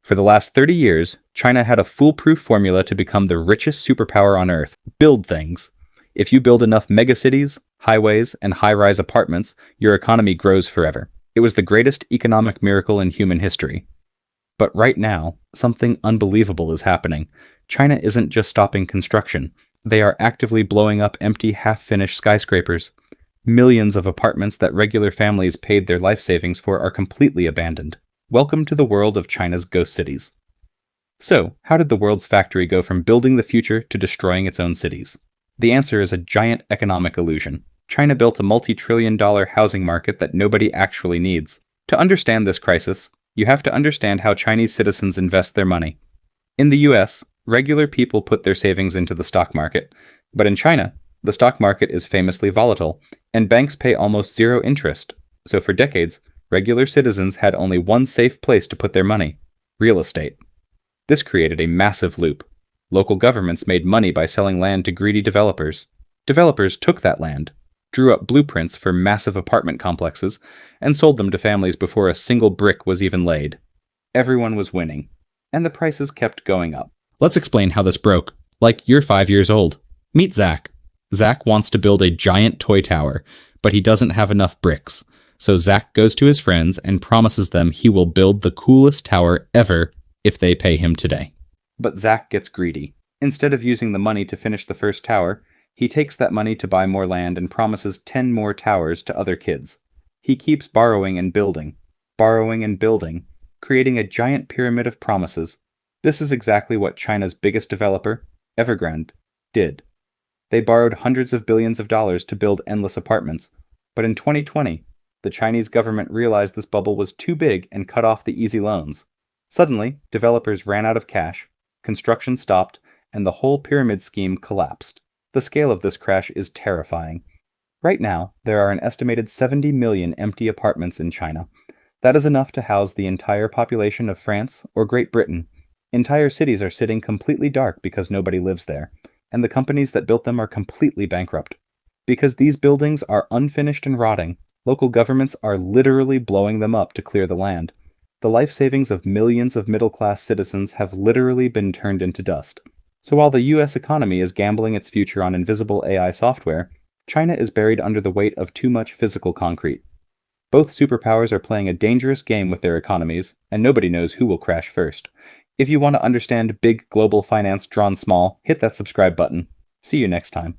For the last 30 years, China had a foolproof formula to become the richest superpower on Earth. Build things. If you build enough megacities, highways, and high-rise apartments, your economy grows forever. It was the greatest economic miracle in human history. But right now, something unbelievable is happening. China isn't just stopping construction. They are actively blowing up empty, half-finished skyscrapers. Millions of apartments that regular families paid their life savings for are completely abandoned. Welcome to the world of China's ghost cities. So, how did the world's factory go from building the future to destroying its own cities? The answer is a giant economic illusion. China built a multi-trillion-dollar housing market that nobody actually needs. To understand this crisis, you have to understand how Chinese citizens invest their money. In the US, regular people put their savings into the stock market. But in China, the stock market is famously volatile, and banks pay almost zero interest. So for decades, regular citizens had only one safe place to put their money: real estate. This created a massive loop. Local governments made money by selling land to greedy developers. Developers took that land, drew up blueprints for massive apartment complexes, and sold them to families before a single brick was even laid. Everyone was winning, and the prices kept going up. Let's explain how this broke. Like you're 5 years old. Meet Zach. Zach wants to build a giant toy tower, but he doesn't have enough bricks. So Zach goes to his friends and promises them he will build the coolest tower ever if they pay him today. But Zach gets greedy. Instead of using the money to finish the first tower, he takes that money to buy more land and promises 10 more towers to other kids. He keeps borrowing and building, creating a giant pyramid of promises. This is exactly what China's biggest developer, Evergrande, did. They borrowed hundreds of billions of dollars to build endless apartments, but in 2020, the Chinese government realized this bubble was too big and cut off the easy loans. Suddenly, developers ran out of cash, construction stopped, and the whole pyramid scheme collapsed. The scale of this crash is terrifying. Right now, there are an estimated 70 million empty apartments in China. That is enough to house the entire population of France or Great Britain. Entire cities are sitting completely dark because nobody lives there, and the companies that built them are completely bankrupt. Because these buildings are unfinished and rotting, local governments are literally blowing them up to clear the land. The life savings of millions of middle-class citizens have literally been turned into dust. So while the US economy is gambling its future on invisible AI software, China is buried under the weight of too much physical concrete. Both superpowers are playing a dangerous game with their economies, and nobody knows who will crash first. If you want to understand big global finance drawn small, hit that subscribe button. See you next time.